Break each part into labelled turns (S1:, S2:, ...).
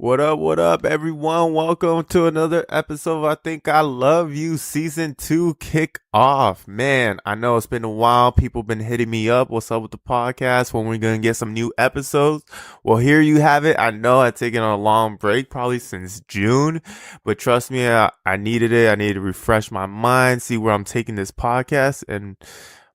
S1: What up, everyone? Welcome to another episode of I Think I Love You Season 2 Kickoff. Man, I know it's been a while. People been hitting me up. What's up with the podcast? When we're going to get some new episodes? Well, here you have it. I know I've taken a long break, probably since June. But trust me, I needed it. I needed to refresh my mind, see where I'm taking this podcast. And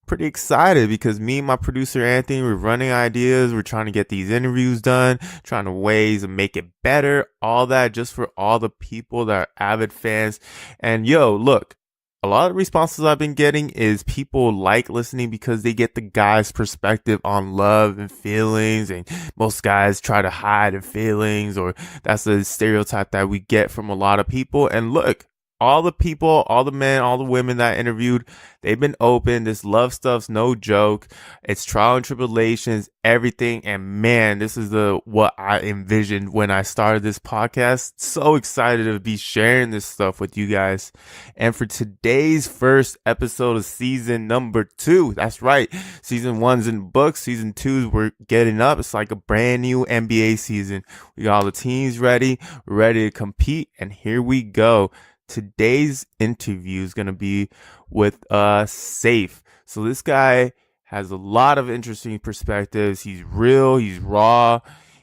S1: pretty excited because me and my producer Anthony, we're running ideas. We're trying to get these interviews done, trying to ways to make it better, all that just for all the people that are avid fans. And look, a lot of responses I've been getting is people like listening because they get the guy's perspective on love and feelings, and most guys try to hide their feelings, or that's the stereotype that we get from a lot of people. And look, all the people, all the men, all the women that I interviewed, they've been open. This love stuff's no joke. It's trial and tribulations, everything. And man, this is what I envisioned when I started this podcast. So excited to be sharing this stuff with you guys. And for today's first episode of season number 2, that's right. Season 1's in the books. Season 2's we're getting up. It's like a brand new NBA season. We got all the teams ready. We're ready to compete. And here we go. Today's interview is going to be with Safe. So this guy has a lot of interesting perspectives. He's real. He's raw.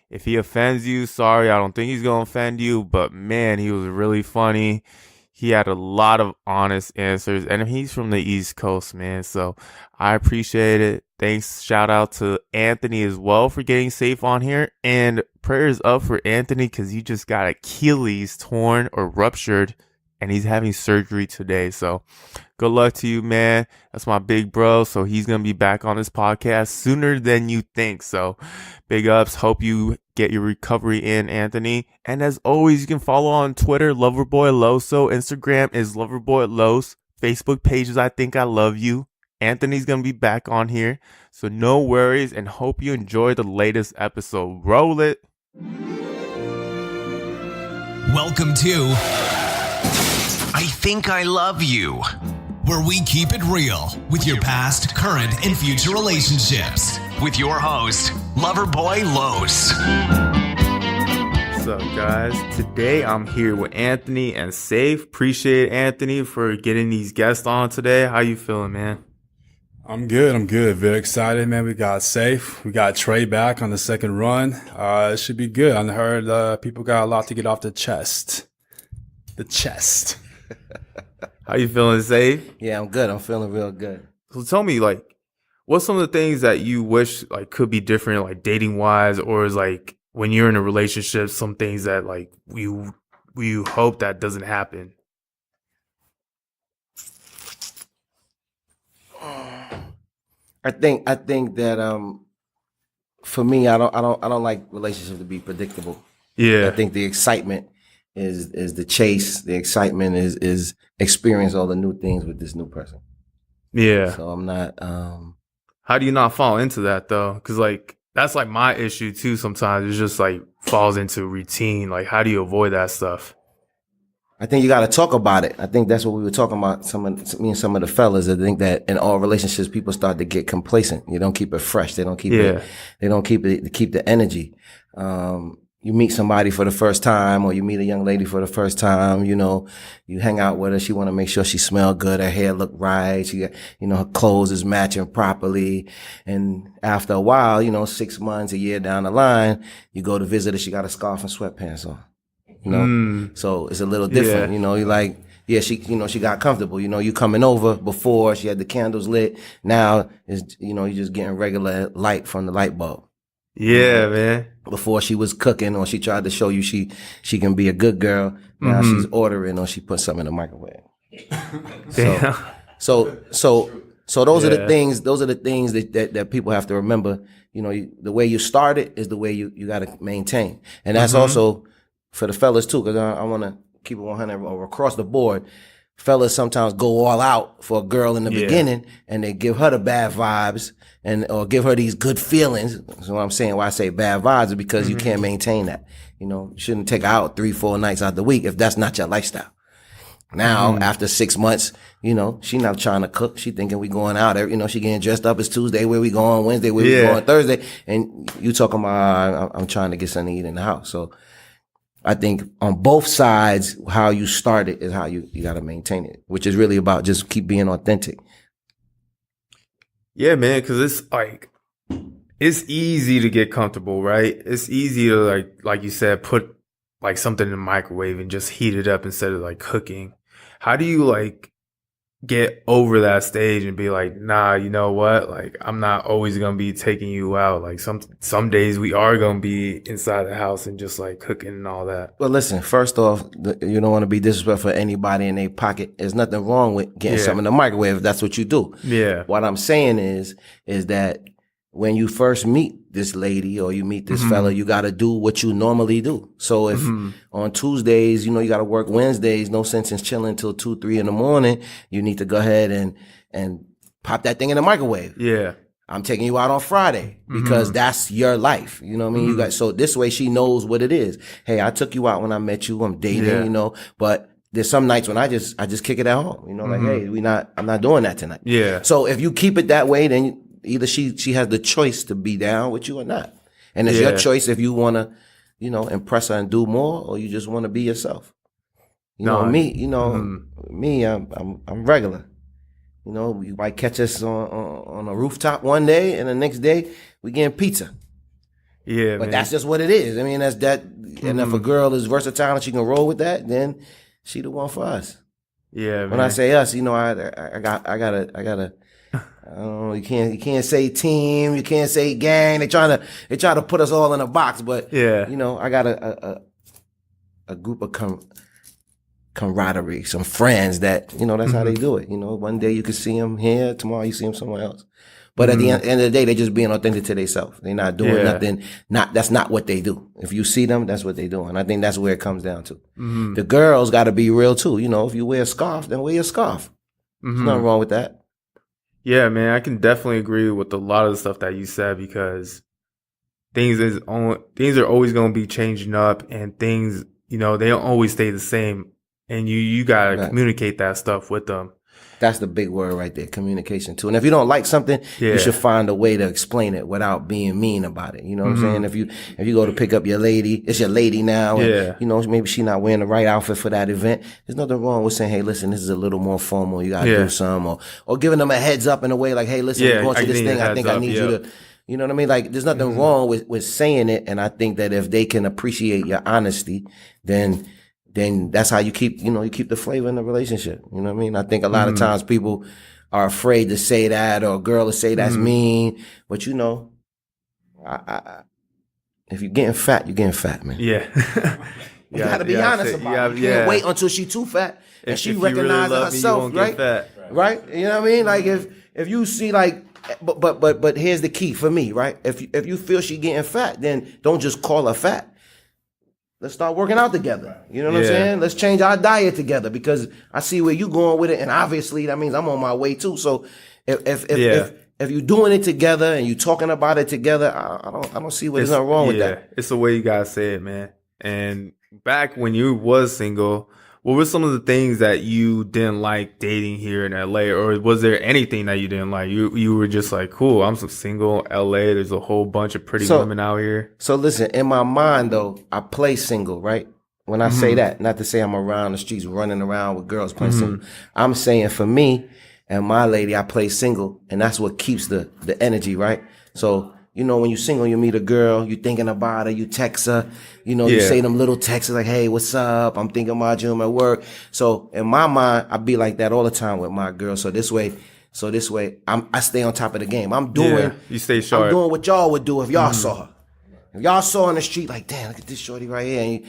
S1: If he offends you, sorry, I don't think he's going to offend you. But man, he was really funny. He had a lot of honest answers. And he's from the East Coast, man. So I appreciate it. Thanks. Shout out to Anthony as well for getting Safe on here. And prayers up for Anthony because he just got Achilles torn or ruptured. And he's having surgery today. So good luck to you, man. That's my big bro. So he's going to be back on this podcast sooner than you think. So big ups. Hope you get your recovery in, Anthony. And as always, you can follow on Twitter, LoverboyLoso. Instagram is LoverboyLos. Facebook page is I Think I Love You. Anthony's going to be back on here. So no worries, and hope you enjoy the latest episode. Roll it.
S2: Welcome to I Think I Love You, where we keep it real with your past, current, and future relationships. With your host, Loverboy Los.
S1: What's up, guys? Today I'm here with Anthony and Safe. Appreciate Anthony for getting these guests on today. How you feeling, man?
S3: I'm good. Very excited, man. We got Safe. We got Trey back on the second run. It should be good. I heard people got a lot to get off the chest.
S1: How you feeling, Safe?
S4: Yeah, I'm good. I'm feeling real good.
S1: So tell me, what's some of the things that you wish could be different, dating wise, or is when you're in a relationship, some things that you hope that doesn't happen?
S4: I think that for me, I don't like relationships to be predictable.
S1: Yeah.
S4: I think the excitement is the chase. The excitement is experience all the new things with this new person.
S1: Yeah.
S4: So I'm not.
S1: How do you not fall into that though? Because that's my issue too. Sometimes it's just falls into routine. How do you avoid that stuff?
S4: I think you got to talk about it. I think that's what we were talking about. Me and some of the fellas. I think that in all relationships, people start to get complacent. You don't keep it fresh. They don't keep it. They don't keep the energy. You meet somebody for the first time, or you meet a young lady for the first time, you hang out with her. She want to make sure she smell good. Her hair look right. She got, her clothes is matching properly. And after a while, 6 months, a year down the line, you go to visit her. She got a scarf and sweatpants on, So it's a little different, you're like, yeah, she got comfortable. You coming over before she had the candles lit. Now it's, you're just getting regular light from the light bulb.
S1: Yeah, man.
S4: Before she was cooking, or she tried to show you she can be a good girl. Now she's ordering, or she put something in the microwave. So those are the things. Those are the things that people have to remember. The way you started is the way you got to maintain, and that's also for the fellas too. Because I want to keep it 100 or across the board. Fellas sometimes go all out for a girl in the beginning, and they give her the bad vibes, or give her these good feelings. So what I'm saying, why I say bad vibes is because you can't maintain that. You shouldn't take her out 3-4 nights out the week if that's not your lifestyle. Now, after 6 months, she not trying to cook. She thinking we going out. She getting dressed up. It's Tuesday. Where we going? Wednesday. Where we going? Thursday. And you talking about, I'm trying to get something to eat in the house. So I think on both sides, how you start it is how you got to maintain it, which is really about just keep being authentic.
S1: Yeah, man, because it's like, it's easy to get comfortable, right? It's easy to like you said, put like something in the microwave and just heat it up instead of like cooking. How do you like get over that stage and be like, nah, you know what? Like, I'm not always gonna be taking you out. Like some days we are gonna be inside the house and just like cooking and all that.
S4: Well, listen, first off, you don't want to be disrespectful for anybody in their pocket. There's nothing wrong with getting something in the microwave if that's what you do.
S1: Yeah.
S4: What I'm saying is that when you first meet this lady or you meet this fella, you got to do what you normally do. So if on Tuesdays, you got to work Wednesdays, no sense in chilling until 2, 3 in the morning. You need to go ahead and pop that thing in the microwave.
S1: Yeah.
S4: I'm taking you out on Friday because that's your life. You know what I mean? You got, so this way she knows what it is. Hey, I took you out when I met you. I'm dating, but there's some nights when I just kick it at home, like, hey, I'm not doing that tonight.
S1: Yeah.
S4: So if you keep it that way, then either she has the choice to be down with you or not. And it's your choice if you want to, impress her and do more, or you just want to be yourself. Me, I'm regular. You might catch us on a rooftop one day, and the next day we getting pizza.
S1: Yeah,
S4: but
S1: man.
S4: that's just what it is. I mean, that's that. And if a girl is versatile and she can roll with that, then she the one for us.
S1: Yeah, man.
S4: When I say us, I gotta. You can't say team, you can't say gang. They try to put us all in a box, but
S1: yeah,
S4: I got a group of camaraderie, some friends that that's how they do it. One day you can see them here, tomorrow you see them somewhere else. But at the end of the day, they're just being authentic to themselves. They're not doing nothing. That's not what they do. If you see them, that's what they do, and I think that's where it comes down to. The girls got to be real too. If you wear a scarf, then wear a scarf. There's nothing wrong with that.
S1: Yeah, man, I can definitely agree with a lot of the stuff that you said, because things are always going to be changing up, and things, they don't always stay the same, and you got to communicate that stuff with them.
S4: That's the big word right there, communication too. And if you don't like something, you should find a way to explain it without being mean about it. You know what I'm saying? If you go to pick up your lady, it's your lady now. And, maybe she not wearing the right outfit for that event. There's nothing wrong with saying, hey, listen, this is a little more formal. You got to do some, or giving them a heads up in a way like, hey, listen, we're going to this thing. I think I need you to, you know what I mean? Like, there's nothing wrong with saying it. And I think that if they can appreciate your honesty, then that's how you keep, you keep the flavor in the relationship. You know what I mean? I think a lot of times people are afraid to say that, or a girl to say that's mean. But if you're getting fat, you're getting fat, man.
S1: Yeah.
S4: You gotta be honest about it. You can't wait until she's too fat and she recognizes really herself, right? Right? You know what I mean? Like if you see like, but here's the key for me, right? If you feel she getting fat, then don't just call her fat. Let's start working out together. You know what I'm saying? Let's change our diet together, because I see where you going with it, and obviously that means I'm on my way too. So if you're doing it together and you talking about it together, I don't see there's nothing wrong with that.
S1: It's the way you gotta say it, man. And back when you was single, what were some of the things that you didn't like dating here in LA, or was there anything that you didn't like? You were just like, cool, I'm so single, LA, there's a whole bunch of pretty women out here.
S4: So listen, in my mind though, I play single, right? When I say that, not to say I'm around the streets running around with girls playing single. I'm saying for me and my lady, I play single, and that's what keeps the energy, right? So when you're single, you meet a girl, you thinking about her, you text her, you say them little texts like, hey, what's up? I'm thinking about you, I'm at work. So in my mind, I be like that all the time with my girl. So this way, I stay on top of the game. I'm doing,
S1: you stay sharp.
S4: I'm doing what y'all would do if y'all saw her. If y'all saw her on the street, like, damn, look at this shorty right here. And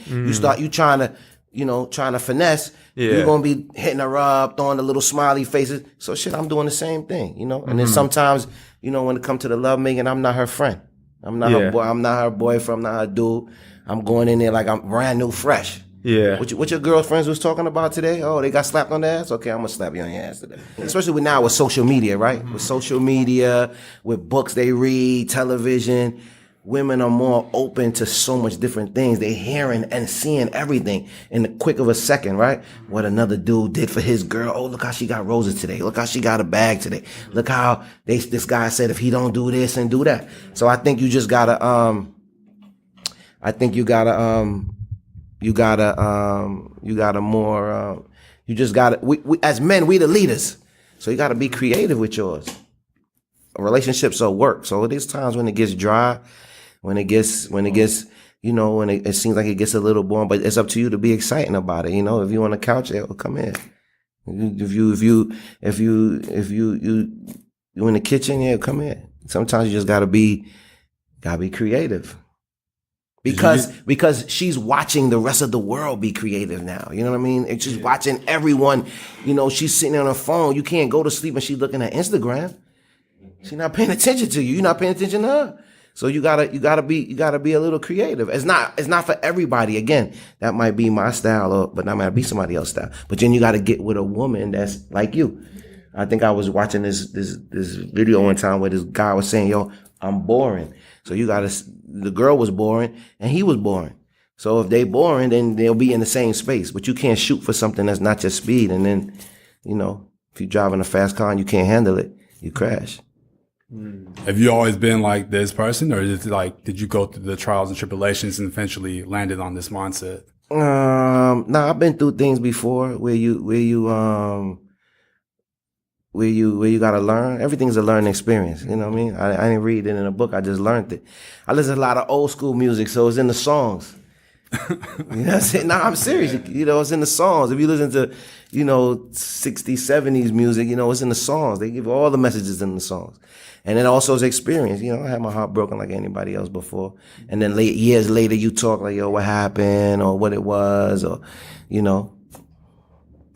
S4: you trying to finesse, you're going to be hitting her up, throwing the little smiley faces. So shit, I'm doing the same thing, And then sometimes, when it comes to the love making, I'm not her friend. I'm not her boy. I'm not her boyfriend. I'm not her dude. I'm going in there like I'm brand new, fresh.
S1: Yeah.
S4: What your girlfriends was talking about today? Oh, they got slapped on the ass? Okay, I'm going to slap you on your ass today. Especially now with social media, right? With social media, with books they read, television. Women are more open to so much different things. They're hearing and seeing everything in the quick of a second, right? What another dude did for his girl. Oh, look how she got roses today. Look how she got a bag today. Look how this guy said if he don't do this and do that. So I think you just gotta, you gotta more. You just gotta. We as men, we the leaders, so you gotta be creative with yours. Relationships are work, so there's times when it gets dry, when it gets you know, when it seems like it gets a little boring, but it's up to you to be exciting about it. You know, if you on the couch, come in. If you in the kitchen, yeah, come in. Sometimes you just gotta be creative. Because she's watching the rest of the world be creative now. You know what I mean? And she's watching everyone, you know, she's sitting on her phone. You can't go to sleep and she's looking at Instagram. She's not paying attention to you. You're not paying attention to her. So you gotta be a little creative. It's not for everybody. Again, that might be my style, but that might be somebody else's style. But then you gotta get with a woman that's like you. I think I was watching this video one time where this guy was saying, "Yo, I'm boring." So the girl was boring and he was boring. So if they boring, then they'll be in the same space. But you can't shoot for something that's not your speed. And then, you know, if you're driving a fast car and you can't handle it, you crash.
S3: Have you always been like this person, or did you go through the trials and tribulations and eventually landed on this mindset?
S4: No, I've been through things before where you gotta learn. Everything's a learning experience. You know what I mean? I didn't read it in a book. I just learned it. I listen to a lot of old school music, so it's in the songs. You know what I'm saying? No, I'm serious. You know, it's in the songs. If you listen to, you know, 60s, 70s music, you know, it's in the songs. They give all the messages in the songs. And then also it's experience. You know, I had my heart broken like anybody else before. And then years later, you talk like, yo, what happened or what it was, or, you know,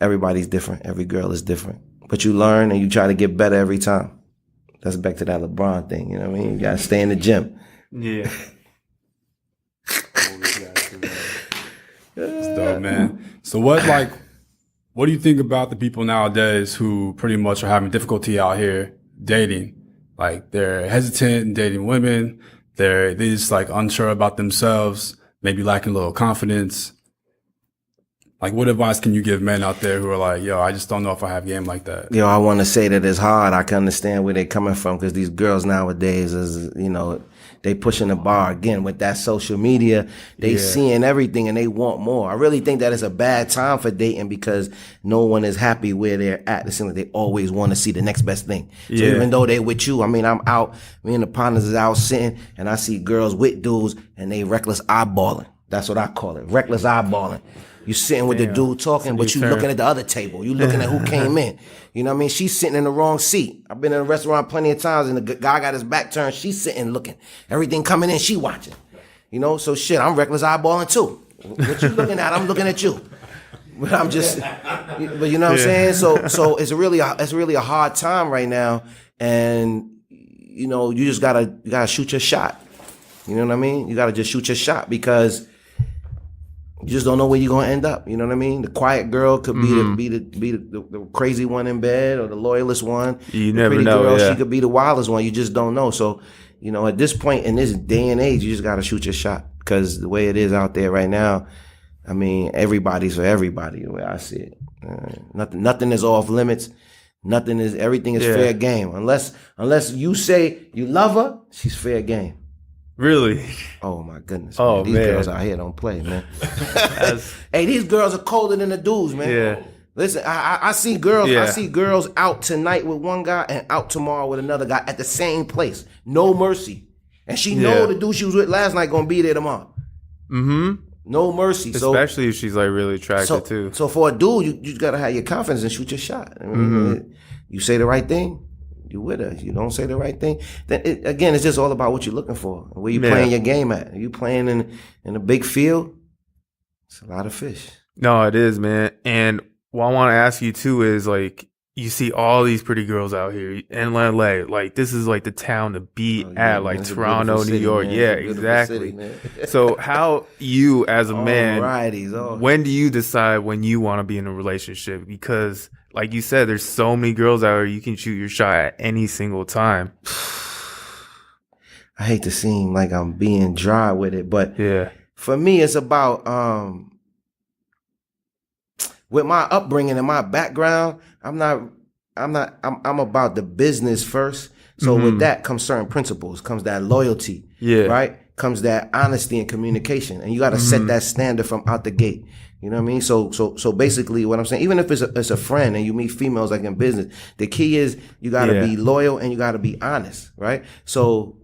S4: everybody's different. Every girl is different. But you learn and you try to get better every time. That's back to that LeBron thing. You know what I mean? You got to stay in the gym.
S1: Yeah.
S3: It's dope, man. So what do you think about the people nowadays who pretty much are having difficulty out here dating? Like they're hesitant in dating women. They're just like unsure about themselves, maybe lacking a little confidence. Like, what advice can you give men out there who are like, yo, I just don't know if I have game like that?
S4: Yo, I want to say that it's hard. I can understand where they're coming from because these girls nowadays is, you know, they pushing the bar again with that social media. They seeing everything and they want more. I really think that it's a bad time for dating because no one is happy where they're at. It seems like they always want to see the next best thing. So even though they with you, I mean, I'm out, me and the partners is out sitting and I see girls with dudes and they reckless eyeballing. That's what I call it. Reckless eyeballing. You sitting with the dude talking, but you looking at the other table. You looking at who came in. You know what I mean? She's sitting in the wrong seat. I've been in a restaurant plenty of times and the guy got his back turned. She's sitting looking. Everything coming in, she watching. You know, so shit, I'm reckless eyeballing too. What you looking at? I'm looking at you. But I'm just, but you know what I'm saying? So it's really a hard time right now. And, you know, you gotta shoot your shot. You know what I mean? You gotta just shoot your shot because you just don't know where you're gonna end up. You know what I mean? The quiet girl could be the crazy one in bed, or the loyalist one.
S1: You
S4: the
S1: never
S4: pretty
S1: know.
S4: Girl,
S1: yeah.
S4: She could be the wildest one. You just don't know. So, you know, at this point in this day and age, you just gotta shoot your shot because the way it is out there right now, I mean, everybody's for everybody. The way I see it, nothing is off limits. Everything is fair game. Unless you say you love her, she's fair game.
S1: Really?
S4: Oh my goodness.
S1: Oh,
S4: man. These girls out here don't play, man. Hey, these girls are colder than the dudes, man.
S1: Yeah.
S4: Listen, I see girls. I see girls out tonight with one guy and out tomorrow with another guy at the same place. No mercy, and she know the dude she was with last night gonna be there tomorrow. Mm-hmm. No mercy.
S1: Especially if she's like really attracted too.
S4: So for a dude, you just gotta have your confidence and shoot your shot. I mean, you say the right thing, you with her. You don't say the right thing, then again, it's just all about what you're looking for. Where you playing your game at? Are you playing in a big field? It's a lot of fish.
S1: No, it is, man. And what I want to ask you too is like, you see all these pretty girls out here in LA. Like this is like the town to be at, like Toronto, New York. Man. Yeah, exactly. City, so how you as a man, when do you decide when you want to be in a relationship? Because like you said, there's so many girls out here, you can shoot your shot at any single time.
S4: I hate to seem like I'm being dry with it, but for me, it's about, with my upbringing and my background, I'm about the business first. So with that comes certain principles, comes that loyalty, right? comes that honesty and communication, and you got to set that standard from out the gate. You know what I mean? So basically, what I'm saying, even if it's a friend and you meet females like in business, the key is you got to be loyal and you got to be honest, right? So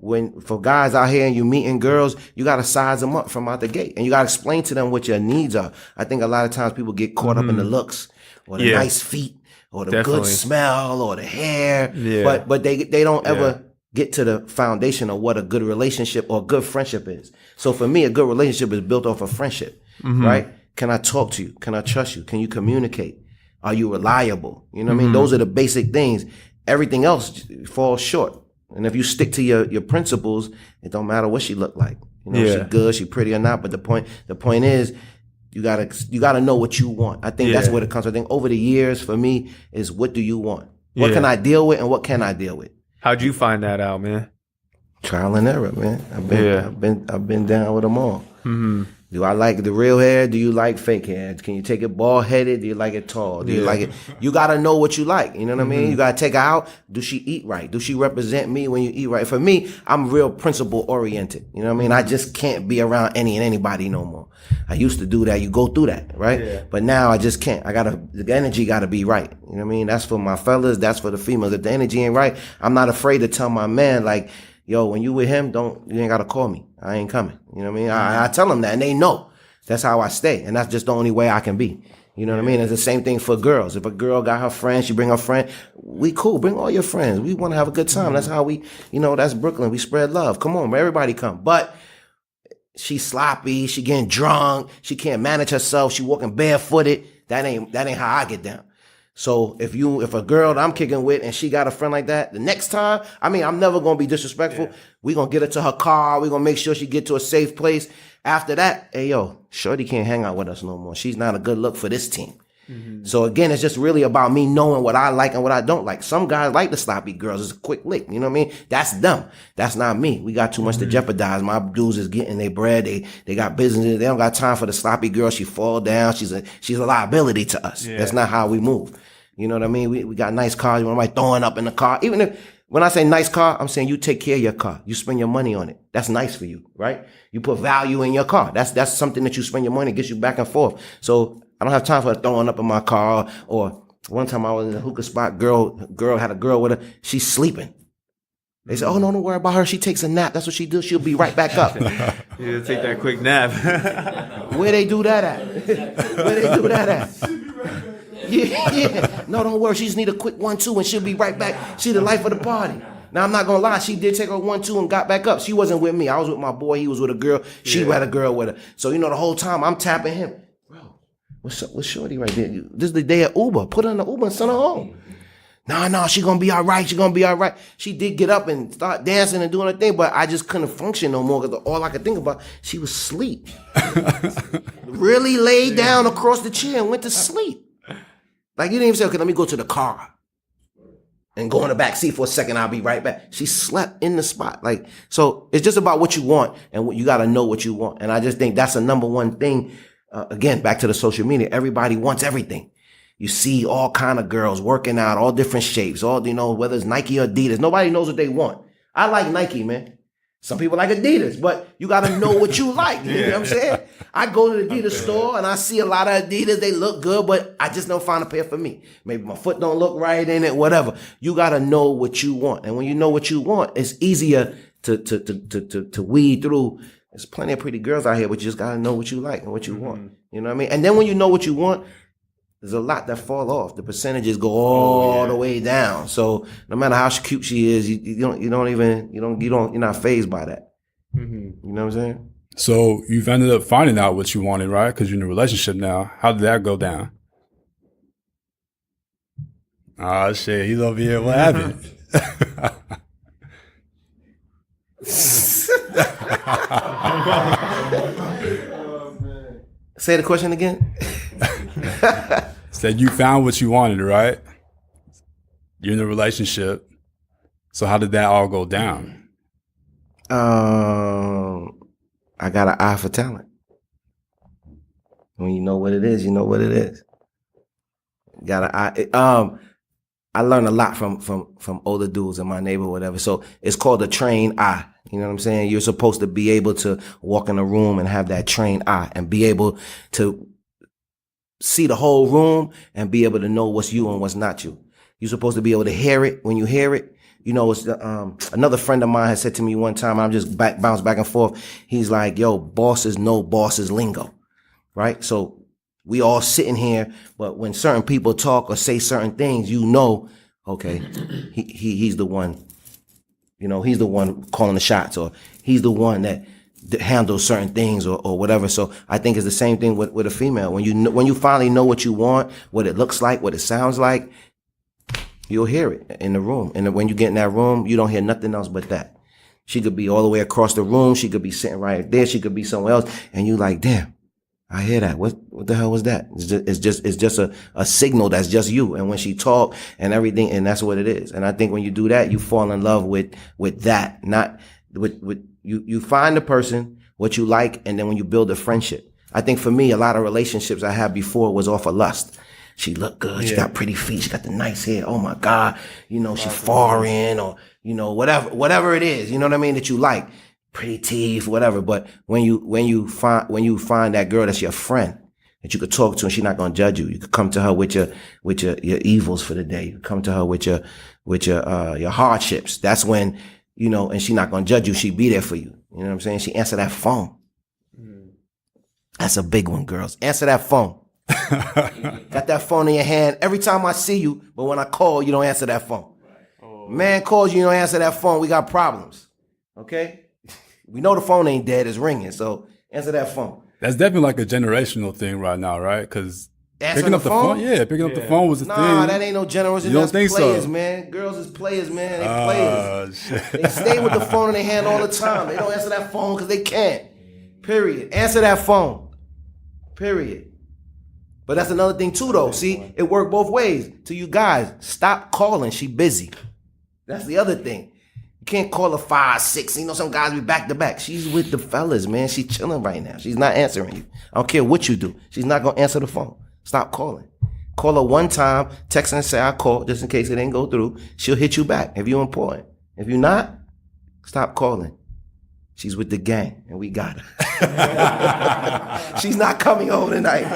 S4: for guys out here and you meeting girls, you got to size them up from out the gate, and you got to explain to them what your needs are. I think a lot of times people get caught up in the looks or the nice feet or the good smell or the hair, but they don't ever get to the foundation of what a good relationship or good friendship is. So for me, a good relationship is built off of friendship, right? Can I talk to you? Can I trust you? Can you communicate? Are you reliable? You know what I mean? Those are the basic things. Everything else falls short. And if you stick to your principles, it don't matter what she look like. You know, she good, she pretty or not. But the point is, you gotta know what you want. I think that's what it comes. I think over the years for me is, what do you want? What can I deal with and what can I deal with?
S1: How'd you find that out, man?
S4: Trial and error, man. I've been down with them all. Do I like the real hair? Do you like fake hair? Can you take it bald headed? Do you like it tall? Do you like it? You got to know what you like. You know what I mean? You got to take her out. Do she eat right? Do she represent me when you eat right? For me, I'm real principle oriented. You know what I mean? I just can't be around anybody no more. I used to do that. You go through that, right? Yeah. But now I just can't. The energy got to be right. You know what I mean? That's for my fellas. That's for the females. If the energy ain't right, I'm not afraid to tell my man, like, yo, when you with him, you ain't got to call me. I ain't coming. You know what I mean? I tell them that, and they know. That's how I stay. And that's just the only way I can be. You know what I mean? It's the same thing for girls. If a girl got her friend, she bring her friend. We cool. Bring all your friends. We want to have a good time. That's how we, that's Brooklyn. We spread love. Come on, everybody come. But she's sloppy. She getting drunk. She can't manage herself. She walking barefooted. That ain't how I get down. So if a girl that I'm kicking with and she got a friend like that, the next time, I'm never going to be disrespectful. We going to get her to her car. We going to make sure she get to a safe place. After that, hey, yo, shorty can't hang out with us no more. She's not a good look for this team. So again, it's just really about me knowing what I like and what I don't like. Some guys like the sloppy girls. It's a quick lick. You know what I mean? That's them. That's not me. We got too much to jeopardize. My dudes is getting their bread. They got business. They don't got time for the sloppy girl. She fall down. She's a liability to us. That's not how we move. You know what I mean? We got nice cars. You want somebody throwing up in the car. Even if, when I say nice car, I'm saying you take care of your car. You spend your money on it. That's nice for you, right? You put value in your car. That's something that you spend your money, gets you back and forth. So I don't have time for throwing up in my car. Or one time I was in a hookah spot, girl had a girl with her. She's sleeping. They said, oh, no, don't worry about her. She takes a nap. That's what she do. She'll be right back up.
S1: Yeah, take that quick nap.
S4: Where they do that at? Where they do that at? Yeah. No, don't worry. She just need a quick 1-2 and she'll be right back. She the life of the party. Now, I'm not going to lie. She did take her 1-2 and got back up. She wasn't with me. I was with my boy. He was with a girl. She had a girl with her. So, the whole time I'm tapping him. Bro, what's up? What's shorty right there? This is the day of Uber. Put her in the Uber and send her home. No, she going to be all right. She going to be all right. She did get up and start dancing and doing her thing, but I just couldn't function no more because all I could think about, she was asleep. Really laid down across the chair and went to sleep. Like, you didn't even say, okay, let me go to the car and go in the back seat for a second. I'll be right back. She slept in the spot. Like, so it's just about what you want, and you got to know what you want. And I just think that's the number one thing. Again, back to the social media. Everybody wants everything. You see all kind of girls working out, all different shapes, whether it's Nike or Adidas. Nobody knows what they want. I like Nike, man. Some people like Adidas, but you got to know what you like. You know what I'm saying? I go to the Adidas store and I see a lot of Adidas. They look good, but I just don't find a pair for me. Maybe my foot don't look right in it, whatever. You got to know what you want. And when you know what you want, it's easier to weed through. There's plenty of pretty girls out here, but you just got to know what you like and what you want. You know what I mean? And then when you know what you want, there's a lot that fall off. The percentages go all the way down. So no matter how cute she is, you're not fazed by that. You know what I'm saying?
S3: So you've ended up finding out what you wanted, right? Because you're in a relationship now. How did that go down? Oh shit, he's over here. What happened?
S4: Say the question again.
S3: Said you found what you wanted, right? You're in a relationship. So how did that all go down?
S4: I got an eye for talent. When you know what it is, you know what it is. Got an eye. I learned a lot from older dudes in my neighborhood, whatever. So it's called a trained eye. You know what I'm saying? You're supposed to be able to walk in a room and have that trained eye and be able to see the whole room and be able to know what's you and what's not you. You're supposed to be able to hear it. When you hear it, you know, it's another friend of mine had said to me one time, I'm just bounce back and forth. He's like, yo, bosses know bosses lingo, right? So we all sitting here, but when certain people talk or say certain things, you know, okay, he's the one. You know, he's the one calling the shots, or he's the one that handles certain things, or whatever. So I think it's the same thing with a female. When you finally know what you want, what it looks like, what it sounds like, you'll hear it in the room. And when you get in that room, you don't hear nothing else but that. She could be all the way across the room. She could be sitting right there. She could be somewhere else. And you like, damn, I hear that. What the hell was that? It's just a signal that's just you. And when she talk and everything, and that's what it is. And I think when you do that, you fall in love with that, not with you find the person, what you like, and then when you build a friendship. I think for me, a lot of relationships I had before was off of lust. She looked good. Yeah. She got pretty feet. She got the nice hair. Oh my God. You know, she foreign, or, you know, whatever it is, you know what I mean, that you like. Pretty teeth, whatever. But when you find that girl that's your friend, that you could talk to and she's not gonna judge you. You could come to her with your evils for the day. You could come to her with your hardships. That's when, you know, and she's not gonna judge you. She be there for you. You know what I'm saying? She answer that phone. That's a big one, girls. Answer that phone. Got that phone in your hand every time I see you, but when I call, you don't answer that phone. Man calls you don't answer that phone, we got problems. Okay? We know the phone ain't dead, it's ringing, so answer that phone.
S3: That's definitely like a generational thing right now, right? Because picking up the phone, picking up the phone was a thing.
S4: Nah, that ain't no generation.
S3: You don't think
S4: players,
S3: so?
S4: Man. Girls is players, man. They players. Shit. They stay with the phone in their hand all the time. They don't answer that phone because they can't. Period. Answer that phone. Period. But that's another thing too, though. See, it worked both ways. To you guys, stop calling. She busy. That's the other thing. You can't call her 5, 6. You know, some guys be back to back. She's with the fellas, man. She's chilling right now. She's not answering you. I don't care what you do. She's not gonna answer the phone. Stop calling. Call her one time, text her and say I called, just in case it didn't go through. She'll hit you back if you're important. If you're not, stop calling. She's with the gang, and we got her. She's not coming home tonight.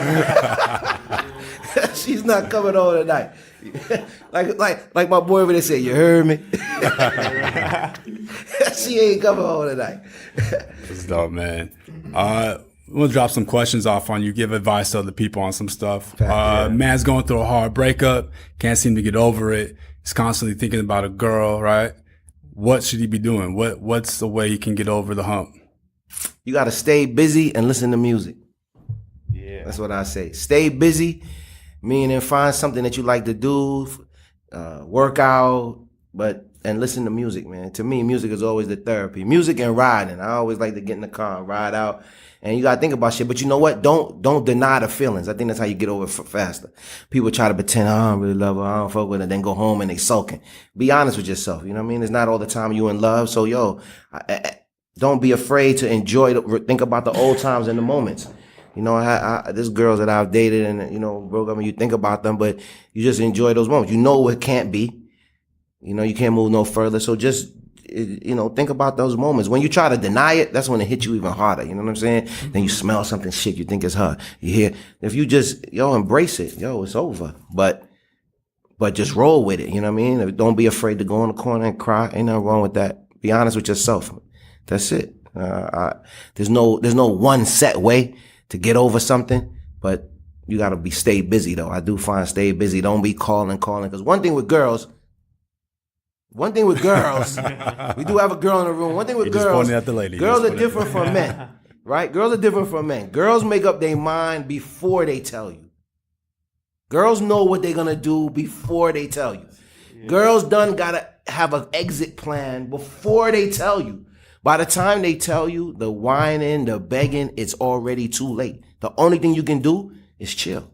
S4: She's not coming home tonight. like my boy over there said, you heard me? She ain't coming home tonight.
S3: That's dope, man. We'll drop some questions off on you, give advice to other people on some stuff. Man's going through a hard breakup, can't seem to get over it. He's constantly thinking about a girl, right? What should he be doing? What's the way he can get over the hump?
S4: You got to stay busy and listen to music. Yeah. That's what I say. Stay busy, meaning find something that you like to do, work out, and listen to music, man. To me, music is always the therapy. Music and riding. I always like to get in the car and ride out. And you got to think about shit. But you know what? Don't deny the feelings. I think that's how you get over it faster. People try to pretend, oh, I don't really love her, I don't fuck with her, then go home and they sulking. Be honest with yourself. You know what I mean? It's not all the time you in love. So, don't be afraid to think about the old times and the moments. You know, there's girls that I've dated and, you know, broke up and you think about them, but you just enjoy those moments. You know what can't be. You know, you can't move no further. So just, you know, think about those moments. When you try to deny it, that's when it hits you even harder. You know what I'm saying? Then you smell something shit, you think it's her. You hear, if you just, embrace it, it's over. But just roll with it. You know what I mean? Don't be afraid to go in the corner and cry. Ain't nothing wrong with that. Be honest with yourself. That's it. There's no one set way to get over something, but you got to stay busy though. I do find stay busy. Don't be calling. Cause one thing with girls, we do have a girl in the room. One thing with girls,
S3: at the lady.
S4: Girls are different from men, right? Girls are different from men. Girls make up their mind before they tell you. Girls know what they're going to do before they tell you. Yeah. Girls got to have an exit plan before they tell you. By the time they tell you, the whining, the begging, it's already too late. The only thing you can do is chill.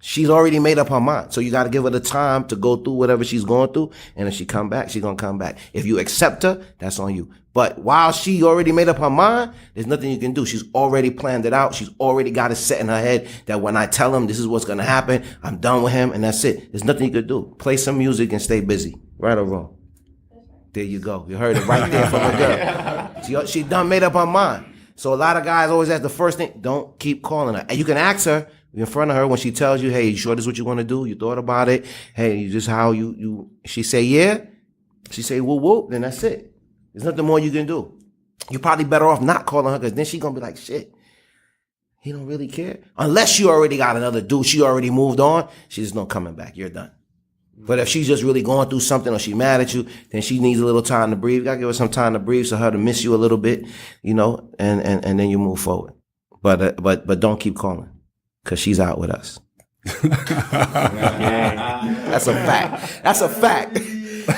S4: She's already made up her mind. So you got to give her the time to go through whatever she's going through. And if she come back, she's going to come back. If you accept her, that's on you. But while she already made up her mind, there's nothing you can do. She's already planned it out. She's already got it set in her head that when I tell him this is what's going to happen, I'm done with him. And that's it. There's nothing you can do. Play some music and stay busy. Right or wrong? There you go. You heard it right there from a girl. She done made up her mind. So a lot of guys always ask the first thing, don't keep calling her. And you can ask her in front of her when she tells you, hey, you sure this is what you want to do? You thought about it? Hey, you just how she say, yeah. She say, whoop, whoop. Then that's it. There's nothing more you can do. You're probably better off not calling her because then she's going to be like, shit, he don't really care. Unless you already got another dude, she already moved on, she's not coming back. You're done. But if she's just really going through something or she mad at you, then she needs a little time to breathe. You got to give her some time to breathe so her to miss you a little bit, and then you move forward. But don't keep calling because she's out with us. That's a fact. That's a fact.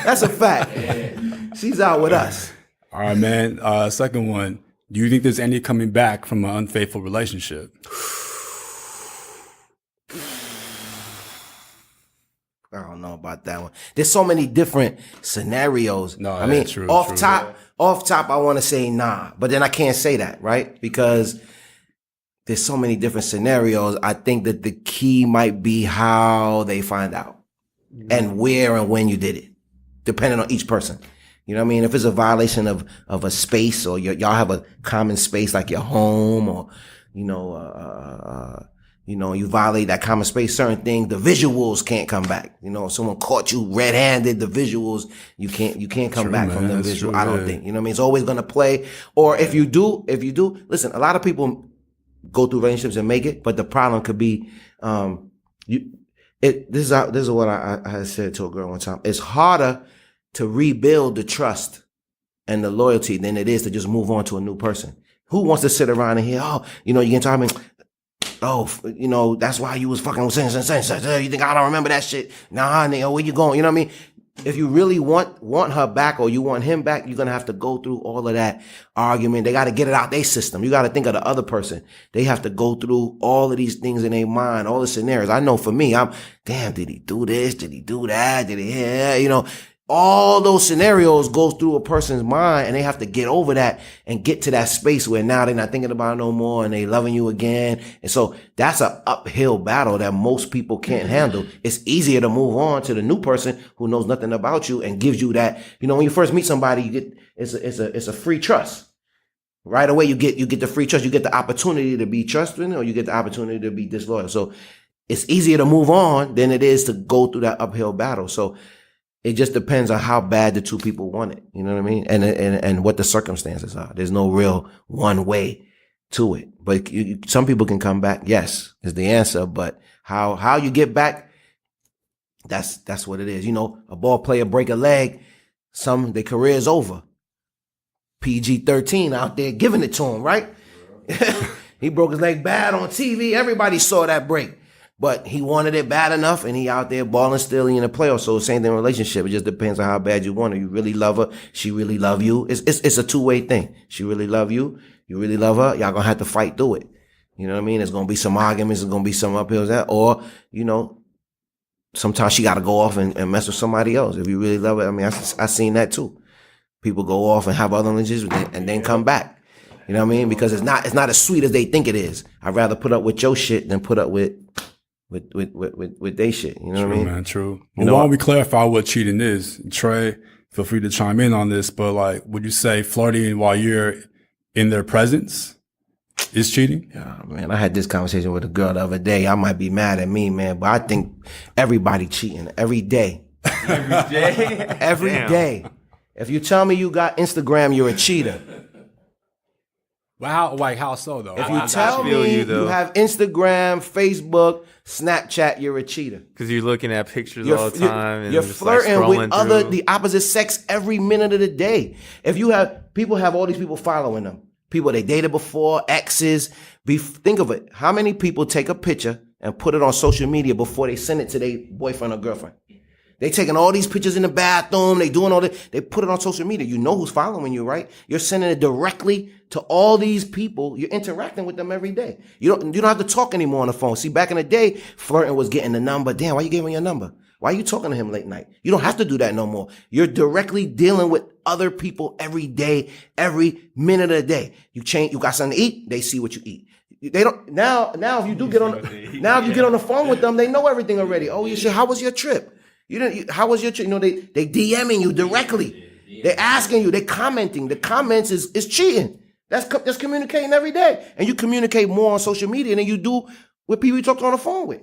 S4: That's a fact. She's out with us.
S3: All right, man. Second one. Do you think there's any coming back from an unfaithful relationship?
S4: I don't know about that one. There's so many different scenarios.
S3: No,
S4: I mean,
S3: true,
S4: off top, I want to say nah, but then I can't say that, right? Because there's so many different scenarios. I think that the key might be how they find out and where and when you did it, depending on each person. You know what I mean? If it's a violation of a space or y'all have a common space like your home or, you violate that common space, certain things, the visuals can't come back. If someone caught you red-handed, the visuals, you can't come back from the visual. I don't think, it's always going to play. Or if you do, listen, a lot of people go through relationships and make it, but the problem could be, this is what I said to a girl one time. It's harder to rebuild the trust and the loyalty than it is to just move on to a new person. Who wants to sit around and hear, you can tell me, that's why you was fucking with saying, you think I don't remember that shit? Nah, nigga, where you going? You know what I mean? If you really want her back or you want him back, you're going to have to go through all of that argument. They got to get it out their system. You got to think of the other person. They have to go through all of these things in their mind, all the scenarios. I know for me, damn, did he do this? Did he do that? Did he, all those scenarios go through a person's mind and they have to get over that and get to that space where now they're not thinking about it no more and they loving you again. And so that's an uphill battle that most people can't handle. It's easier to move on to the new person who knows nothing about you and gives you that, when you first meet somebody, you get, it's a free trust. Right away, you get the free trust. You get the opportunity to be trusting or you get the opportunity to be disloyal. So it's easier to move on than it is to go through that uphill battle. So it just depends on how bad the two people want it. You know what I mean? And what the circumstances are. There's no real one way to it. But some people can come back. Yes, is the answer. But how you get back, that's what it is. A ball player break a leg, their career is over. PG-13 out there giving it to him, right? He broke his leg bad on TV. Everybody saw that break. But he wanted it bad enough, and he out there balling still in the playoffs. So same thing in a relationship. It just depends on how bad you want her. You really love her. She really love you. It's a two-way thing. She really love you. You really love her. Y'all gonna have to fight through it. You know what I mean? There's gonna be some arguments. There's gonna be some uphills. Or, sometimes she gotta go off and mess with somebody else. If you really love her. I mean, I seen that too. People go off and have other relationships and then come back. You know what I mean? Because it's not as sweet as they think it is. I'd rather put up with your shit than put up with they shit, you know
S3: true,
S4: what I mean?
S3: Man, true. Well, why don't we clarify what cheating is? Trey, feel free to chime in on this, but would you say flirting while you're in their presence is cheating?
S4: Yeah, man, I had this conversation with a girl the other day. I might be mad at me, man, but I think everybody cheating every day.
S1: Every day?
S4: Every day. If you tell me you got Instagram, you're a cheater.
S3: Well, how so though?
S4: If you tell me you have Instagram, Facebook, Snapchat, you're a cheater.
S1: Because you're looking at pictures all the time.
S4: You're flirting with the opposite sex every minute of the day. If you have, people have all these people following them. People they dated before, exes. Think of it. How many people take a picture and put it on social media before they send it to their boyfriend or girlfriend? They taking all these pictures in the bathroom. They doing all this. They put it on social media. You know who's following you, right? You're sending it directly to all these people. You're interacting with them every day. You don't have to talk anymore on the phone. See, back in the day, flirting was getting the number. Damn, why you giving your number? Why are you talking to him late night? You don't have to do that no more. You're directly dealing with other people every day, every minute of the day. You got something to eat, they see what you eat. They don't now if you do get on if you get on the phone with them, they know everything already. Oh, you said, how was your trip? How was your trip? You know, they DMing you directly. They're asking you, they commenting. The comments is cheating. That's communicating every day. And you communicate more on social media than you do with people you talk to on the phone with.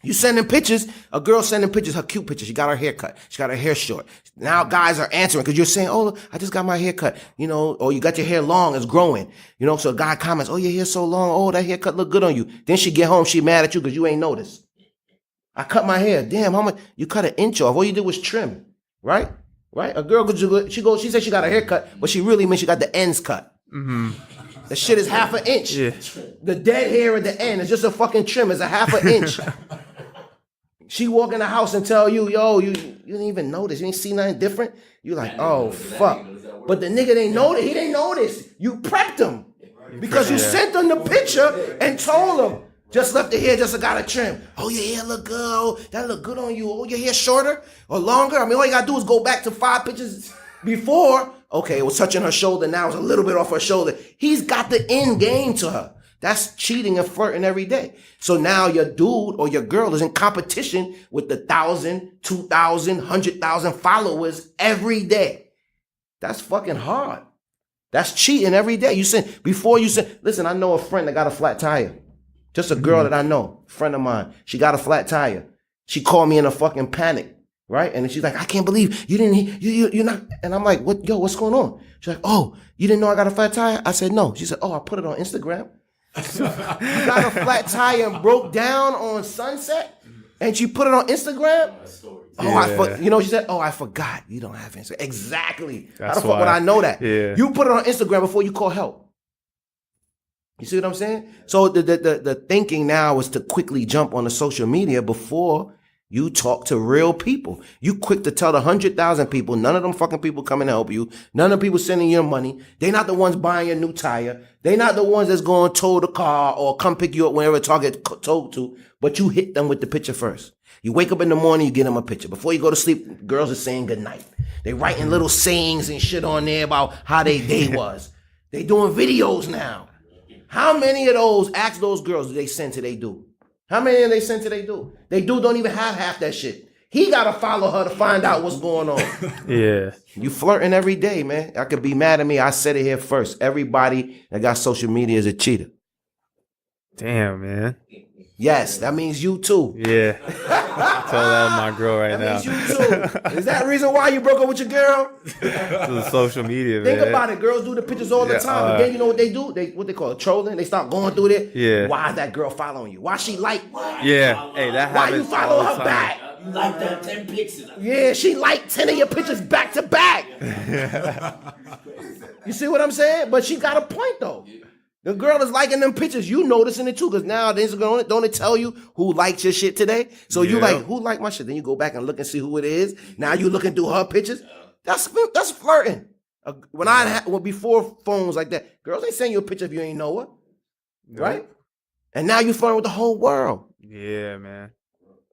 S4: You sending pictures, a girl sending pictures, her cute pictures. She got her hair cut. She got her hair short. Now guys are answering because you're saying, oh, I just got my hair cut. You know, or you got your hair long, it's growing. You know, so a guy comments, oh, your hair's so long. Oh, that haircut look good on you. Then she get home, she mad at you because you ain't noticed. I cut my hair. Damn, how much? You cut an inch off. All you did was trim, right? Right? A girl, she said she got her hair cut, but she really means she got the ends cut. Mm-hmm. The shit is half an inch. Yeah. The dead hair at the end is just a fucking trim. It's a half an inch. She walk in the house and tell you, yo, you didn't even notice. You ain't see nothing different. You like, oh, fuck. But the nigga didn't notice. He didn't notice. You prepped him because you sent him the picture and told him, just left the hair, just got a trim. Oh, your hair look good. Oh, that look good on you. Oh, your hair shorter or longer? I mean, all you got to do is go back to 5 pictures before. Okay, it was touching her shoulder. Now it's a little bit off her shoulder. He's got the end game to her. That's cheating and flirting every day. So now your dude or your girl is in competition with the 1,000, 2,000, 100,000 followers every day. That's fucking hard. That's cheating every day. Listen, I know a friend that got a flat tire. Just a girl that I know, friend of mine. She got a flat tire. She called me in a fucking panic, right? And she's like, I can't believe you're not. And I'm like, what's going on? She's like, oh, you didn't know I got a flat tire? I said, no. She said, oh, I put it on Instagram. You got a flat tire and broke down on Sunset, and she put it on Instagram. Oh, she said, oh, I forgot. You don't have Instagram. Exactly. How the fuck would I know that? Yeah. You put it on Instagram before you call help. You see what I'm saying? So the thinking now is to quickly jump on the social media before you talk to real people. You quick to tell the 100,000 people, none of them fucking people coming to help you. None of the people sending you money. They not the ones buying your new tire. They not the ones that's going to tow the car or come pick you up whenever Target towed to. But you hit them with the picture first. You wake up in the morning, you get them a picture. Before you go to sleep, girls are saying goodnight. They writing little sayings and shit on there about how their day was. They doing videos now. How many of those, ask those girls, do they send to they do? How many of they send to they do? They do don't even have half that shit. He got to follow her to find out what's going on. Yeah. You flirting every day, man. I could be mad at me. I said it here first. Everybody that got social media is a cheater.
S1: Damn, man.
S4: Yes, that means you too.
S1: Yeah. Tell that to my girl right now.
S4: That means you too. Is that the reason why you broke up with your girl?
S1: The social media, man.
S4: Think about it. Girls do the pictures all the time. But then you know what they do? What they call it? Trolling. They start going through it. Yeah. Why is that girl following you? Why she like?
S1: Yeah. Hey, that happens.
S4: Why you follow her back?
S5: You like that 10 pictures.
S4: Yeah, she liked 10 of your pictures back to back. You see what I'm saying? But she got a point though. The girl is liking them pictures. You noticing it too, because now the Instagram don't it tell you who liked your shit today? So you like, who liked my shit? Then you go back and look and see who it is. Now you looking through her pictures. That's flirting. Before phones like that, girls ain't sending you a picture if you ain't know her, right? And now you flirting with the whole world.
S1: Yeah, man.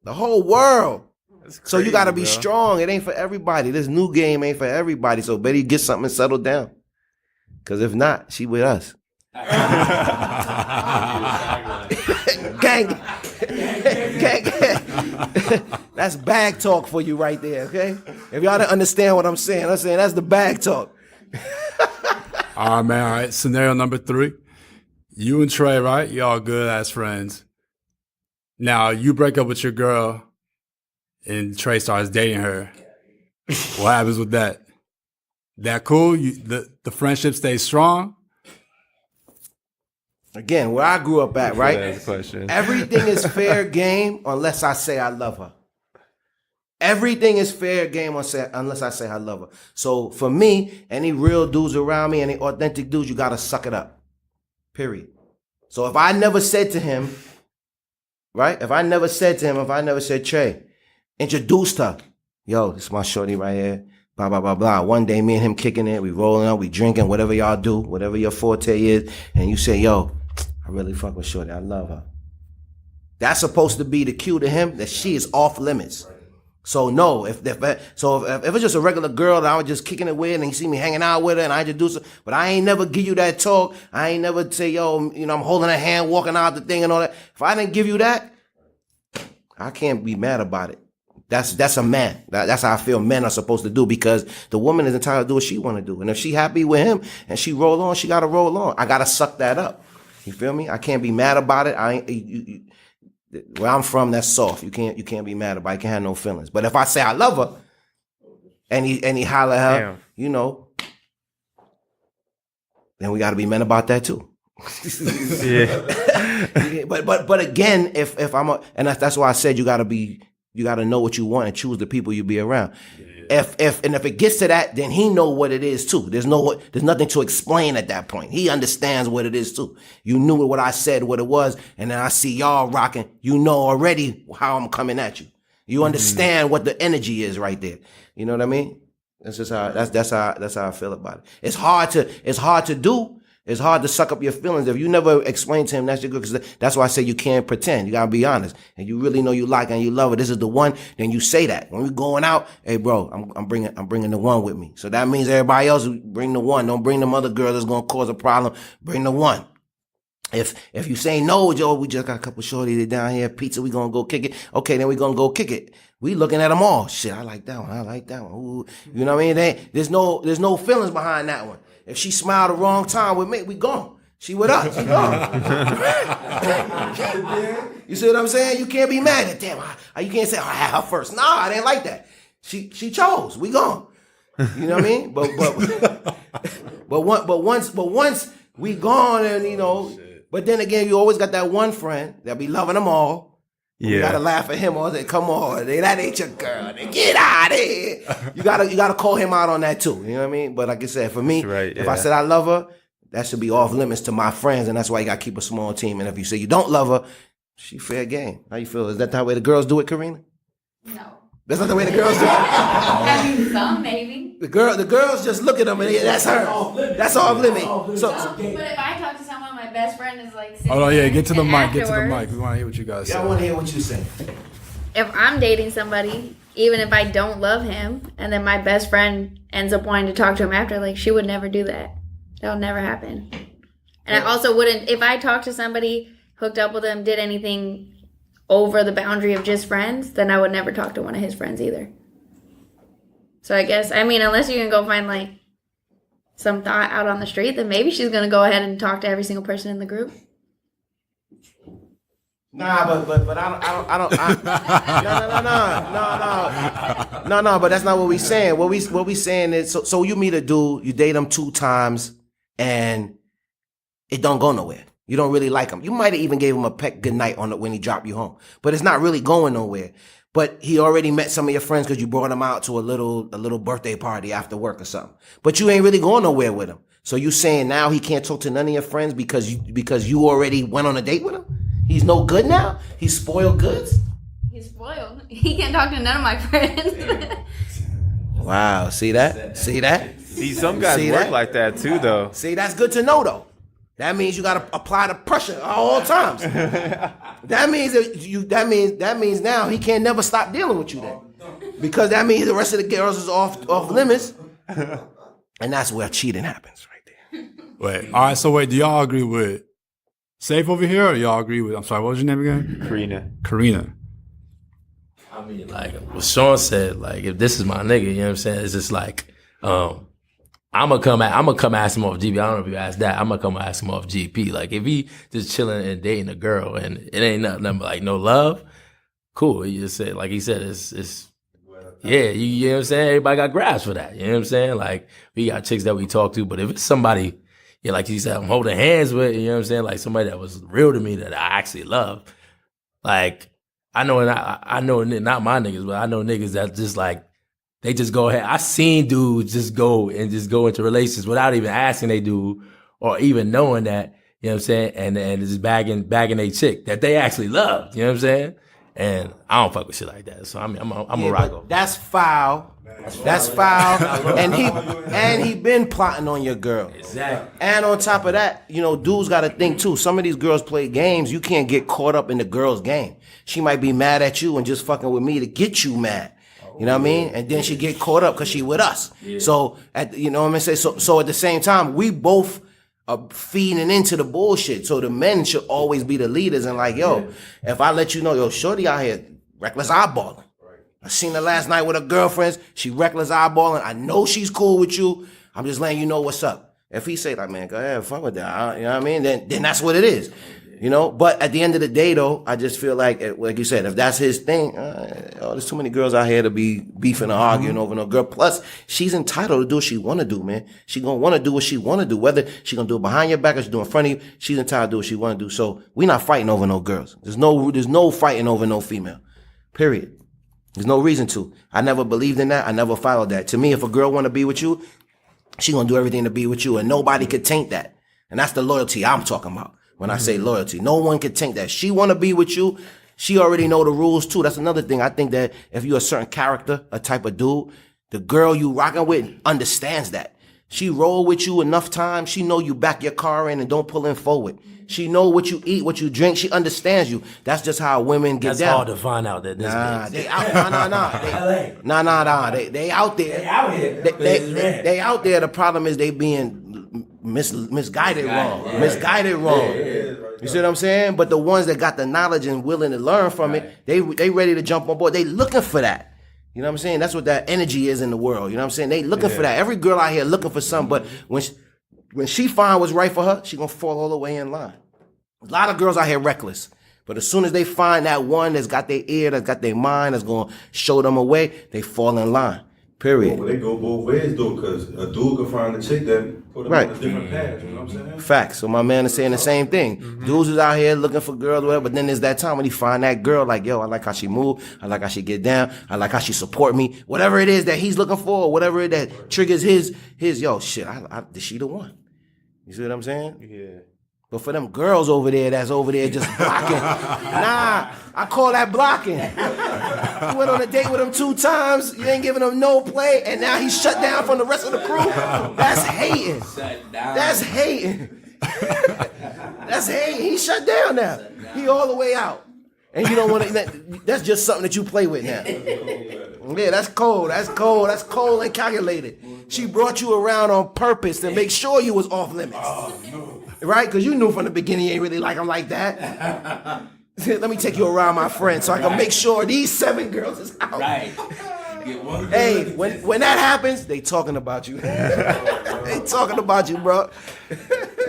S4: The whole world. Crazy, so you got to be strong. It ain't for everybody. This new game ain't for everybody. So better you get something and settle down. Because if not, she with us. Gang. That's bag talk for you right there, okay? If y'all didn't understand what I'm saying that's the bag talk.
S3: All right, man. All right. Scenario number 3. You and Trey, right? Y'all good as friends. Now, you break up with your girl and Trey starts dating her. What happens with that? That cool? The friendship stays strong?
S4: Again, where I grew up at, right?
S1: That's the question.
S4: Everything is fair game unless I say I love her. Everything is fair game unless I say I love her. So for me, any real dudes around me, any authentic dudes, you got to suck it up. Period. So if I never said to him, right? If I never said, Trey, Introduced her. Yo, this is my shorty right here. Blah, blah, blah, blah. One day, me and him kicking it. We rolling up. We drinking. Whatever y'all do. Whatever your forte is. And you say, yo, I really fuck with shorty. I love her. That's supposed to be the cue to him that she is off limits. So no, if it's just a regular girl that I was just kicking it with and you see me hanging out with her and I introduce her, but I ain't never give you that talk. I ain't never say, yo, you know, I'm holding her hand, walking out the thing and all that. If I didn't give you that, I can't be mad about it. That's a man. That's how I feel men are supposed to do, because the woman is entitled to do what she want to do. And if she happy with him and she roll on, she got to roll on. I got to suck that up. You feel me? I can't be mad about it. Where I'm from, that's soft. You can't be mad about it. You can't have no feelings. But if I say I love her and he holler at her, you know, then we got to be men about that too. Yeah. But again, if I'm and that's why I said you got to know what you want and choose the people you be around. Yeah. If it gets to that, then he know what it is too. There's nothing to explain at that point. He understands what it is too. You knew what I said, what it was, and then I see y'all rocking. You know already how I'm coming at you. You understand what the energy is right there. You know what I mean? That's just how that's how I feel about it. It's hard to do. It's hard to suck up your feelings if you never explain to him that's your good. Because that's why I say you can't pretend. You gotta be honest, and you really know you like and you love her. This is the one. Then you say that when we going out. Hey, bro, I'm bringing the one with me. So that means everybody else bring the one. Don't bring them other girls that's gonna cause a problem. Bring the one. If you say no, Joe, we just got a couple shorties down here, pizza, we gonna go kick it. Okay, then we gonna go kick it. We looking at them all. Shit, I like that one. I like that one. Ooh. You know what I mean? There's no feelings behind that one. If she smiled the wrong time with me, we gone. She with us. She gone. You see what I'm saying? You can't be mad at damn. You can't say I had her first. Nah, I didn't like that. She chose. We gone. You know what I mean? But once we gone, and you know. But then again, you always got that one friend that be loving them all. Yeah. You gotta laugh at him all day. Come on, that ain't your girl. Get out of here. You gotta call him out on that too. You know what I mean? But like I said, for me, if I said I love her, that should be off limits to my friends, and that's why you gotta keep a small team. And if you say you don't love her, she fair game. How you feel? Is that the way the girls do it, Karina?
S6: No.
S4: That's not the way the girls do it.
S6: I mean, some maybe.
S4: The girls just look at them and that's her. That's off limit. So,
S6: but if I talk to someone, my best friend is like.
S3: Oh yeah, get to the mic.
S6: Afterwards,
S3: get to the mic. We want to hear what you guys say.
S4: I want to hear what you say.
S6: If I'm dating somebody, even if I don't love him, and then my best friend ends up wanting to talk to him after, like, she would never do that. That would never happen. And I also wouldn't, if I talked to somebody, hooked up with them, did anything over the boundary of just friends, then I would never talk to one of his friends either. So I guess, I mean, unless you can go find like some thought out on the street, then maybe she's going to go ahead and talk to every single person in the group.
S4: Nah, but I don't. No. But that's not what we saying. What we saying is, so you meet a dude, you date him 2 times, and it don't go nowhere. You don't really like him. You might have even gave him a peck good night on it when he dropped you home, but it's not really going nowhere. But he already met some of your friends because you brought him out to a little birthday party after work or something. But you ain't really going nowhere with him. So you saying now he can't talk to none of your friends because you already went on a date with him? He's no good now? He's spoiled goods?
S6: He's spoiled. He can't talk to none of my friends.
S4: Wow, see that?
S1: See, some guys work like that too, though.
S4: See, that's good to know, though. That means you gotta apply the pressure at all times. That means now he can't never stop dealing with you then, because that means the rest of the girls is off limits, and that's where cheating happens right there.
S3: Wait, all right. So wait, do y'all agree with Safe over here, or y'all agree with? I'm sorry, what was your name again? Karina.
S5: I mean, like what Sean said, like if this is my nigga, you know what I'm saying? It's just like, I'm gonna come ask him off GP. I don't know if you asked that. I'm gonna come ask him off GP. Like if he just chilling and dating a girl and it ain't nothing but like no love, cool. He just said, like he said, it's yeah, you know what I'm saying? Everybody got grabs for that. You know what I'm saying? Like we got chicks that we talk to, but if it's somebody, yeah, like he said, I'm holding hands with, you know what I'm saying? Like somebody that was real to me that I actually love. Like I know not my niggas, but I know niggas that just like, they just go ahead. I seen dudes just go into relationships without even asking they dude or even knowing that, you know what I'm saying? And just bagging a chick that they actually love, you know what I'm saying? And I don't fuck with shit like that. So I'm a
S4: Yeah,
S5: rock.
S4: but that's foul. That's foul. And he been plotting on your girl.
S5: Exactly.
S4: And on top of that, you know, dudes got to think too. Some of these girls play games. You can't get caught up in the girl's game. She might be mad at you and just fucking with me to get you mad. You know what I mean? And then she get caught up because she with us. Yeah. So, you know what I mean? So at the same time, we both are feeding into the bullshit. So the men should always be the leaders and like, yo, if I let you know, yo, shorty out here, reckless eyeballing. I seen her last night with her girlfriends. She reckless eyeballing. I know she's cool with you. I'm just letting you know what's up. If he say like, man, go ahead, fuck with that. You know what I mean? Then that's what it is. You know? But at the end of the day, though, I just feel like you said, if that's his thing, there's too many girls out here to be beefing or arguing over no girl. Plus, she's entitled to do what she want to do, man. She gonna want to do what she want to do. Whether she gonna do it behind your back or she do it in front of you, she's entitled to do what she want to do. So we not fighting over no girls. There's no fighting over no female. Period. There's no reason to. I never believed in that. I never followed that. To me, if a girl want to be with you, she gonna do everything to be with you, and nobody could taint that. And that's the loyalty I'm talking about when I say loyalty. No one could taint that. She want to be with you. She already know the rules too. That's another thing. I think that if you're a certain character, a type of dude, the girl you rocking with understands that. She roll with you enough time. She know you back your car in and don't pull in forward. She know what you eat, what you drink. She understands you. That's just how women get
S5: That's
S4: down.
S5: hard to find out that this
S4: Nah,
S5: bitch.
S4: they out. They out there.
S5: They out here.
S4: They out there. The problem is they being misguided wrong. Misguided wrong. You see what I'm saying? But the ones that got the knowledge and willing to learn from it, they ready to jump on board. They looking for that. You know what I'm saying? That's what that energy is in the world. You know what I'm saying? They looking for that. Every girl out here looking for something. But when she find what's right for her, she gonna fall all the way in line. A lot of girls out here reckless. But as soon as they find that one that's got their ear, that's got their mind, that's gonna show them a way, they fall in line. Period.
S7: Well, they go both ways though, because a dude can find a chick that put him on a different path. You know what I'm saying?
S4: Facts. So my man is saying the same thing. Dudes is out here looking for girls, whatever. But then there's that time when he find that girl, like, yo, I like how she move. I like how she get down. I like how she support me. Whatever it is that he's looking for, or whatever it that triggers his yo, shit. Is she the one? You see what I'm saying?
S7: Yeah.
S4: But for them girls over there that's over there just blocking, nah, I call that blocking. You went on a date with him 2 times, you ain't giving him no play, and now he's shut down from the rest of the crew. That's hating. That's hating. That's hating. He shut down now. He all the way out. And you don't want to, that's just something that you play with now. Yeah, that's cold. That's cold. That's cold and calculated. She brought you around on purpose to make sure you was off limits. Right? Because you knew from the beginning you ain't really like him like that. Let me take you around my friend so I can make sure these 7 girls is out.
S5: Right.
S4: Hey, when that happens, they talking about you. They talking about you, bro.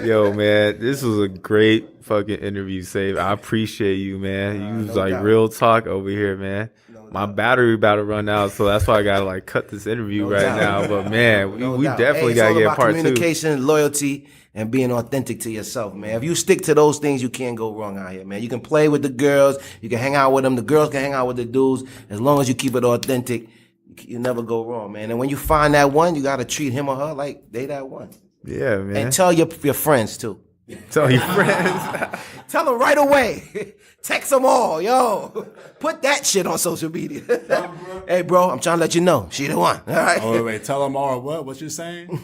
S1: Yo, man, this was a great fucking interview, Save. I appreciate you, man. You was like real talk over here, man. My battery about to run out, so that's why I gotta like cut this interview now. But man, we definitely gotta get part 2.
S4: Communication, loyalty, and being authentic to yourself, man. If you stick to those things, you can't go wrong out here, man. You can play with the girls, you can hang out with them, the girls can hang out with the dudes. As long as you keep it authentic, you never go wrong, man. And when you find that one, you gotta treat him or her like they that one.
S1: Yeah, man.
S4: And tell your friends too.
S1: Tell your friends.
S4: Tell them right away. Text them all, yo. Put that shit on social media. Hey, bro, I'm trying to let you know. She the one, all right?
S3: Oh, wait, tell them all what? What you saying?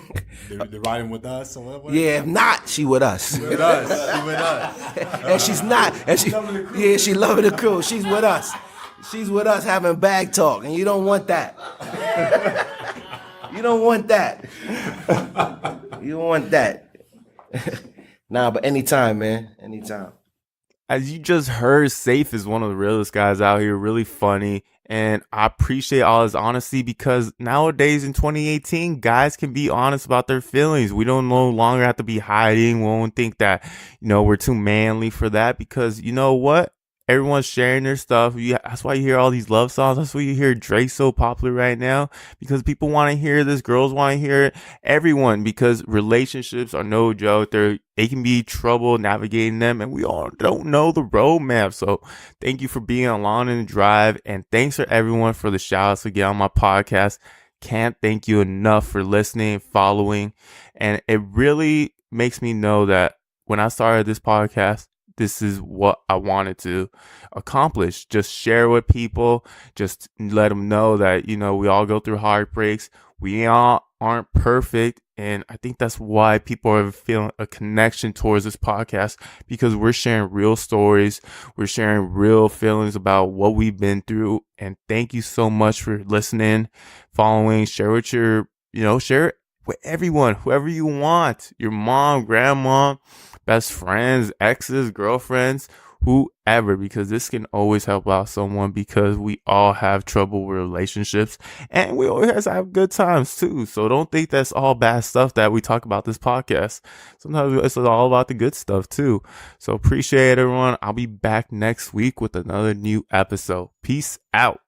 S3: They're riding with us or what?
S4: Yeah, if not, she with us.
S3: With us. She with us.
S4: And she's not. And she loving the crew. She's with us. She's with us having bag talk, and you don't want that. You don't want that. You don't want that. Nah, but anytime, man. Anytime.
S1: As you just heard, Safe is one of the realest guys out here, really funny. And I appreciate all his honesty because nowadays in 2018, guys can be honest about their feelings. We don't no longer have to be hiding. We don't think that, we're too manly for that because you know what? Everyone's sharing their stuff. That's why you hear all these love songs. That's why you hear Drake so popular right now because people want to hear this. Girls want to hear it. Everyone, because relationships are no joke. They can be trouble navigating them, and we all don't know the roadmap. So thank you for being along in the drive, and thanks for everyone for the shout outs again on my podcast. Can't thank you enough for listening, following, and it really makes me know that when I started this podcast, this is what I wanted to accomplish. Just share with people, just let them know that, you know, we all go through heartbreaks. We all aren't perfect. And I think that's why people are feeling a connection towards this podcast, because we're sharing real stories. We're sharing real feelings about what we've been through. And thank you so much for listening, following, share with share it with everyone, whoever you want, your mom, grandma, best friends, exes, girlfriends, whoever, because this can always help out someone, because we all have trouble with relationships and we always have good times too. So don't think that's all bad stuff that we talk about this podcast. Sometimes it's all about the good stuff too. So appreciate it, everyone. I'll be back next week with another new episode. Peace out.